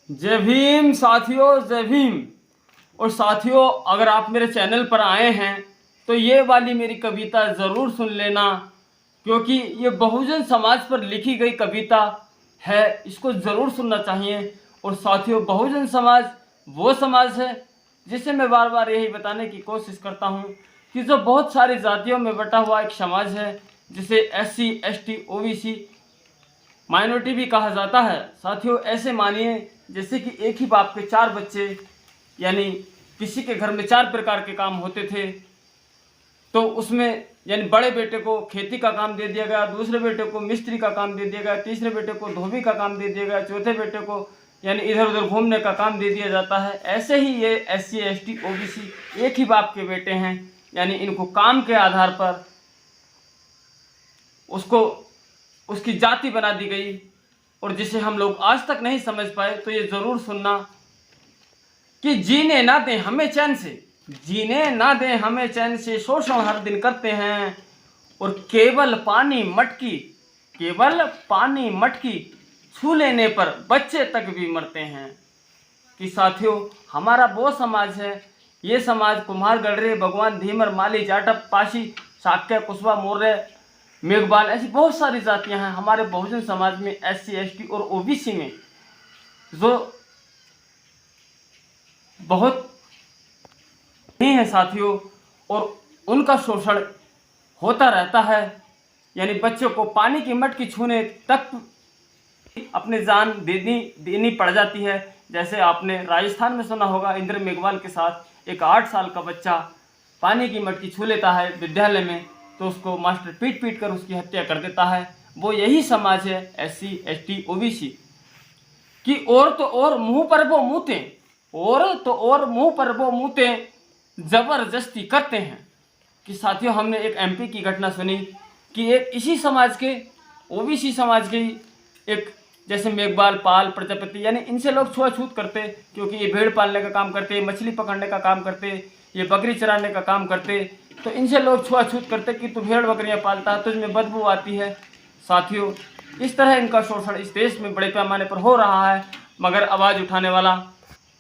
जय भीम साथियों, जय भीम। और साथियों, अगर आप मेरे चैनल पर आए हैं तो ये वाली मेरी कविता ज़रूर सुन लेना, क्योंकि ये बहुजन समाज पर लिखी गई कविता है। इसको ज़रूर सुनना चाहिए। और साथियों, बहुजन समाज वो समाज है जिसे मैं बार बार यही बताने की कोशिश करता हूँ कि जो बहुत सारी जातियों में बटा हुआ एक समाज है, जिसे SC ST OBC माइनॉरिटी भी कहा जाता है। साथियों, ऐसे मानिए जैसे कि एक ही बाप के 4 बच्चे, यानी किसी के घर में 4 प्रकार के काम होते थे, तो उसमें यानी बड़े बेटे को खेती का काम दे दिया गया, दूसरे बेटे को मिस्त्री का काम दे दिया गया, तीसरे बेटे को धोबी का काम दे दिया गया, चौथे बेटे को यानी इधर उधर घूमने का काम दे दिया जाता है। ऐसे ही ये SC ST OBC एक ही बाप के बेटे हैं, यानी इनको काम के आधार पर उसको उसकी जाति बना दी गई, और जिसे हम लोग आज तक नहीं समझ पाए। तो ये ज़रूर सुनना कि जीने ना दें हमें चैन से, जीने ना दें हमें चैन से, शोषण हर दिन करते हैं। और केवल पानी मटकी छू लेने पर बच्चे तक भी मरते हैं। कि साथियों, हमारा वो समाज है, ये समाज कुम्हार, गडरे, भगवान, धीमर, माली, जाटव, पाशी, शाक्य, कुशवा, मौर्य, मेघवाल, ऐसी बहुत सारी जातियां हैं हमारे बहुजन समाज में, SC ST और OBC में, जो बहुत नहीं है साथियों। और उनका शोषण होता रहता है, यानी बच्चों को पानी की मटकी छूने तक अपनी जान देनी पड़ जाती है। जैसे आपने राजस्थान में सुना होगा, इंद्र मेघवाल के साथ एक 8 साल का बच्चा पानी की मटकी छू लेता है विद्यालय में, तो उसको मास्टर पीट पीट कर उसकी हत्या कर देता है। वो यही समाज है SC ST OBC कि और तो और मुंह पर वो मूतें, और तो और मुंह पर वो मूतें जबरदस्ती करते हैं। कि साथियों, हमने एक MP की घटना सुनी कि एक इसी समाज के OBC समाज के एक, जैसे मेघवाल, पाल, प्रजापति, यानी इनसे लोग छुआछूत करते, क्योंकि ये भेड़ पालने का काम करते, मछली पकड़ने का काम करते, ये बकरी चराने का काम करते, तो इनसे लोग छुआछूत करते कि तू भेड़ बकरियां पालता है, तुझमें बदबू आती है। साथियों, इस तरह इनका शोषण इस देश में बड़े पैमाने पर हो रहा है, मगर आवाज़ उठाने वाला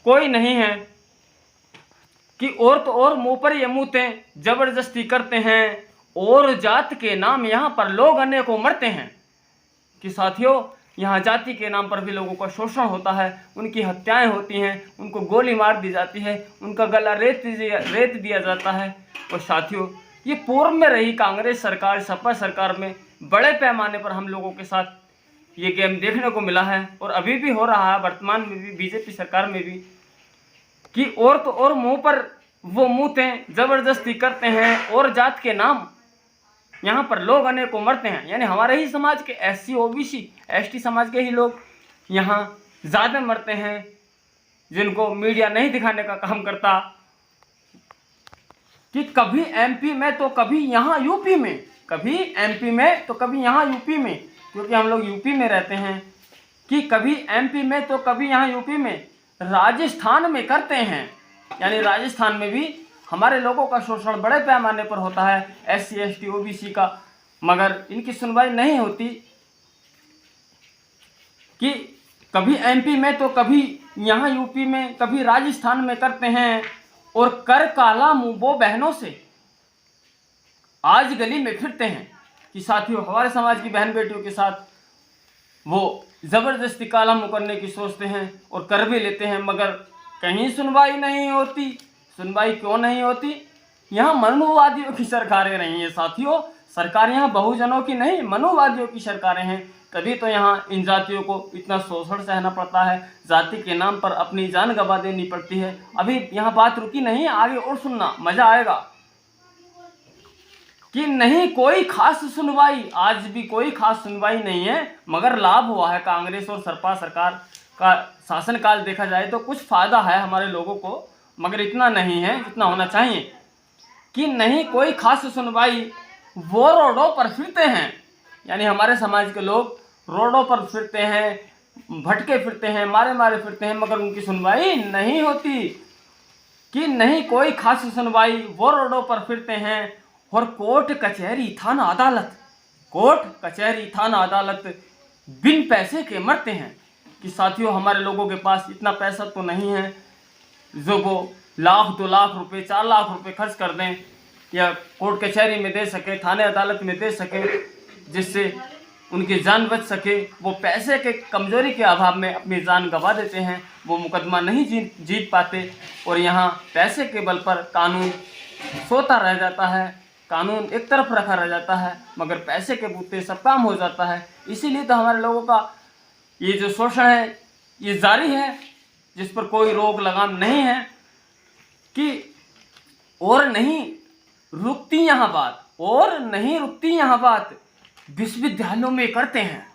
कोई नहीं है। कि और तो और मुंह पर ये मूतें जबरदस्ती करते हैं, और जात के नाम यहाँ पर लोग अनेकों मरते हैं। कि साथियों, यहाँ जाति के नाम पर भी लोगों का शोषण होता है, उनकी हत्याएं होती हैं, उनको गोली मार दी जाती है, उनका गला रेत दिया जाता है। और साथियों, ये पूर्व में रही कांग्रेस सरकार, सपा सरकार में बड़े पैमाने पर हम लोगों के साथ ये गेम देखने को मिला है, और अभी भी हो रहा है, वर्तमान में भी BJP सरकार में भी। कि और तो और मुंह पर वो मूतें जबरदस्ती करते हैं, और जात के नाम यहाँ पर लोग अनेकों मरते हैं, यानी हमारे ही समाज के SC OBC ST समाज के ही लोग यहाँ ज़्यादा मरते हैं, जिनको मीडिया नहीं दिखाने का काम करता। कि कभी MP में तो कभी यहाँ UP में, कभी MP में तो कभी यहाँ UP में, क्योंकि हम लोग UP में रहते हैं। कि कभी MP में तो कभी यहाँ UP में, राजस्थान में करते हैं, यानी राजस्थान में भी हमारे लोगों का शोषण बड़े पैमाने पर होता है SC ST OBC का, मगर इनकी सुनवाई नहीं होती। कि कभी MP में तो कभी यहाँ UP में, कभी राजस्थान में करते हैं, और कर काला मुंह वो बहनों से आज गली में फिरते हैं। कि साथियों, हमारे समाज की बहन बेटियों के साथ वो ज़बरदस्ती काला मुंह करने की सोचते हैं, और कर भी लेते हैं, मगर कहीं सुनवाई नहीं होती। सुनवाई क्यों नहीं होती? यहाँ मनुवादियों की सरकारें रही हैं साथियों। सरकार यहाँ बहुजनों की नहीं, मनुवादियों की सरकारें हैं, तभी तो यहाँ इन जातियों को इतना शोषण सहना पड़ता है, जाति के नाम पर अपनी जान गंवा देनी पड़ती है। अभी यहाँ बात रुकी नहीं, आगे और सुनना, मजा आएगा। कि नहीं कोई खास सुनवाई, आज भी कोई खास सुनवाई नहीं है, मगर लाभ हुआ है कांग्रेस और सपा सरकार का शासनकाल देखा जाए तो कुछ फायदा है हमारे लोगों को, मगर इतना नहीं है जितना होना चाहिए। कि नहीं कोई खास सुनवाई, वो रोडों पर फिरते हैं, यानी हमारे समाज के लोग रोडों पर फिरते हैं, भटके फिरते हैं, मारे मारे फिरते हैं, मगर उनकी सुनवाई नहीं होती। कि नहीं कोई खास सुनवाई, वो रोडों पर फिरते हैं, और कोर्ट कचहरी थाना अदालत बिन पैसे के मरते हैं। कि साथियों हमारे लोगों के पास इतना पैसा तो नहीं है जो वो लाख 2 लाख रुपए 4 लाख रुपए खर्च कर दें या कोर्ट कचहरी में दे सके, थाने अदालत में दे सके, जिससे उनकी जान बच सके। वो पैसे के कमजोरी के अभाव में अपनी जान गंवा देते हैं, वो मुकदमा नहीं जीत पाते और यहाँ पैसे के बल पर कानून सोता रह जाता है, कानून एक तरफ रखा रह जाता है, मगर पैसे के बूते सब काम हो जाता है। इसीलिए तो हमारे लोगों का ये जो शोषण है ये जारी है, जिस पर कोई रोक लगाम नहीं है कि और नहीं रुकती यहाँ बात, और नहीं रुकती यहाँ बात। विश्वविद्यालयों में करते हैं,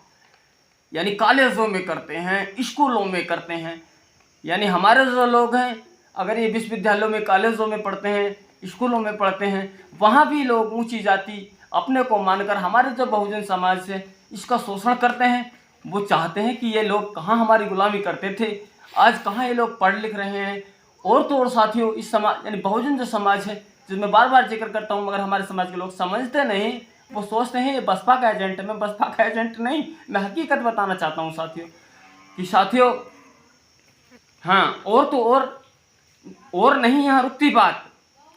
यानी कॉलेजों में करते हैं, स्कूलों में करते हैं, यानी हमारे जो लोग हैं अगर ये विश्वविद्यालयों में कॉलेजों में पढ़ते हैं, स्कूलों में पढ़ते हैं, वहाँ भी लोग ऊंची जाति अपने को मानकर हमारे जो बहुजन समाज से इसका शोषण करते हैं। वो चाहते हैं कि ये लोग कहाँ हमारी गुलामी करते थे, आज कहाँ ये लोग पढ़ लिख रहे हैं। और तो और साथियों, इस समाज यानी बहुजन जो समाज है, जिसमें बार बार जिक्र करता हूँ, मगर हमारे समाज के लोग समझते नहीं। वो सोचते हैं ये बसपा का एजेंट है। मैं बसपा का एजेंट नहीं, मैं हकीकत बताना चाहता हूँ साथियों कि साथियों हाँ, और तो और नहीं यहाँ रुकती बात।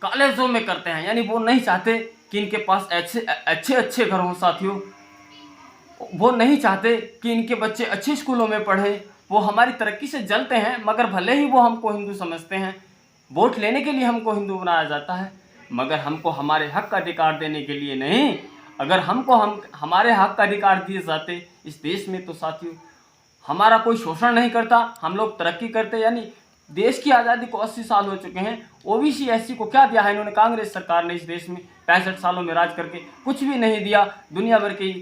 कॉलेजों में करते हैं, यानी वो नहीं चाहते कि इनके पास अच्छे घर हों साथियों, वो नहीं चाहते कि इनके बच्चे अच्छे स्कूलों में पढ़ें। वो हमारी तरक्की से जलते हैं, मगर भले ही वो हमको हिंदू समझते हैं, वोट लेने के लिए हमको हिंदू बनाया जाता है, मगर हमको हमारे हक का अधिकार देने के लिए नहीं। अगर हमारे हक का अधिकार दिए जाते इस देश में, तो साथियों हमारा कोई शोषण नहीं करता, हम लोग तरक्की करते। यानी देश की आज़ादी को 80 साल हो चुके हैं, ओबीसी एससी को क्या दिया है इन्होंने? कांग्रेस सरकार ने इस देश में 65 सालों में राज करके कुछ भी नहीं दिया। दुनिया भर की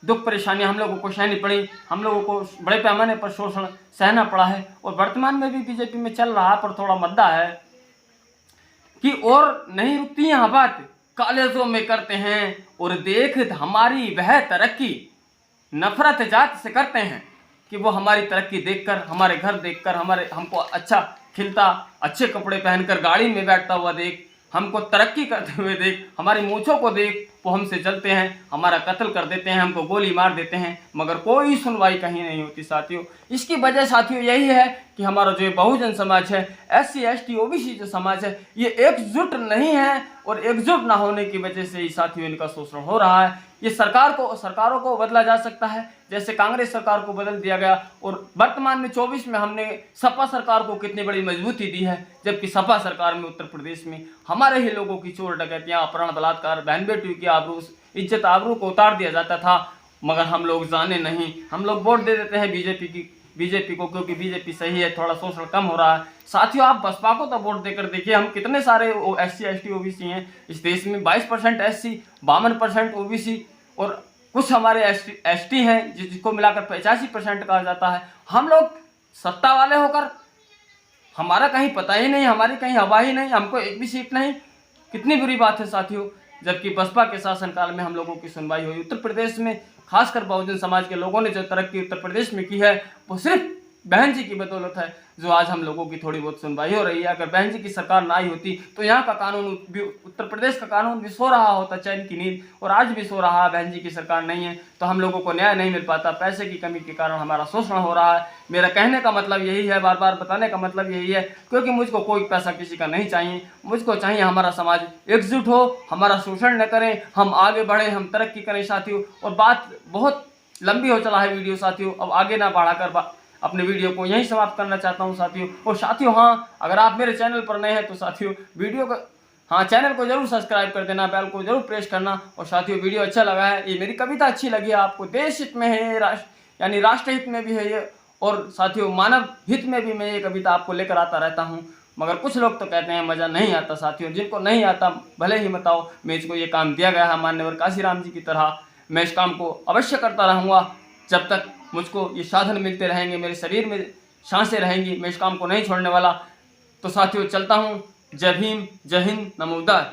दुख परेशानी हम लोगों को सहनी पड़ी, हम लोगों को बड़े पैमाने पर शोषण सहना पड़ा है। और वर्तमान में भी बीजेपी में चल रहा, पर थोड़ा मुद्दा है कि और नहीं रुकती यहाँ बात। कॉलेजों में करते हैं और देख हमारी वह तरक्की नफरत जात से करते हैं कि वो हमारी तरक्की देखकर, हमारे घर देखकर, हमको अच्छा खिलता, अच्छे कपड़े पहनकर गाड़ी में बैठता हुआ देख, हमको तरक्की करते हुए देख, हमारी मूँछों को देख, वो हमसे जलते हैं, हमारा कत्ल कर देते हैं, हमको गोली मार देते हैं, मगर कोई सुनवाई कहीं नहीं होती साथियों। इसकी वजह साथियों यही है कि हमारा जो बहुजन समाज है, SC ST OBC जो समाज है, ये एकजुट नहीं है, और एकजुट ना होने की वजह से ही साथियों इनका शोषण हो रहा है। ये सरकारों को बदला जा सकता है, जैसे कांग्रेस सरकार को बदल दिया गया, और वर्तमान में 24 में हमने सपा सरकार को कितनी बड़ी मजबूती दी है, जबकि सपा सरकार में उत्तर प्रदेश में हमारे ही लोगों की चोर डकैतियां, अपहरण, बलात्कार, बहन बेटियों की आबरू, इज्जत आबरू को उतार दिया जाता था, मगर हम लोग जाने नहीं। हम लोग वोट दे देते हैं बीजेपी को, क्योंकि बीजेपी सही है, थोड़ा शोषण कम हो रहा है। साथियों आप बसपा को तो वोट देकर देखिए, हम कितने सारे SC ST OBC हैं इस देश में। 22% SC, 52% OBC, और कुछ हमारे ST हैं जिसको मिलाकर 85% कहा जाता है। हम लोग सत्ता वाले होकर हमारा कहीं पता ही नहीं, हमारी कहीं हवा ही नहीं, हमको एक भी सीट नहीं। कितनी बुरी बात है साथियों, जबकि बसपा के शासनकाल में हम लोगों की सुनवाई हुई। उत्तर प्रदेश में खासकर बहुजन समाज के लोगों ने जो तरक्की उत्तर प्रदेश में की है, वो सिर्फ बहन जी की बदौलत है, जो आज हम लोगों की थोड़ी बहुत सुनवाई हो रही है। अगर बहन जी की सरकार ना आई होती तो यहाँ का कानून, उत्तर प्रदेश का कानून भी सो रहा होता चैन की नींद, और आज भी सो रहा है। बहन जी की सरकार नहीं है तो हम लोगों को न्याय नहीं मिल पाता। पैसे की कमी के कारण हमारा शोषण हो रहा है। मेरा कहने का मतलब यही है, बार बार बताने का मतलब यही है, क्योंकि मुझको कोई पैसा किसी का नहीं चाहिए। मुझको चाहिए हमारा समाज एकजुट हो, हमारा शोषण न करें, हम आगे बढ़ें, हम तरक्की करें साथियों। और बात बहुत लंबी हो चला है वीडियो साथियों, अब आगे ना बढ़ाकर अपने वीडियो को यहीं समाप्त करना चाहता हूं साथियों। और साथियों हाँ, अगर आप मेरे चैनल पर नए हैं तो साथियों चैनल को जरूर सब्सक्राइब कर देना, बेल को जरूर प्रेस करना। और साथियों वीडियो अच्छा लगा है, ये मेरी कविता अच्छी लगी है आपको, देश हित में है, यानी राष्ट्र हित में भी है ये, और साथियों मानव हित में भी मैं ये कविता आपको लेकर आता रहता हूँ। मगर कुछ लोग तो कहते हैं मज़ा नहीं आता साथियों, जिनको नहीं आता भले ही बताओ। मैं इसको ये काम दिया गया है मान्यवर काशीराम जी की तरह, मैं इस काम को अवश्य करता रहूँगा जब तक मुझको ये साधन मिलते रहेंगे, मेरे शरीर में सांसें रहेंगी, मैं इस काम को नहीं छोड़ने वाला। तो साथियों चलता हूँ। जय भीम, जय हिंद, नमो बुद्धाय।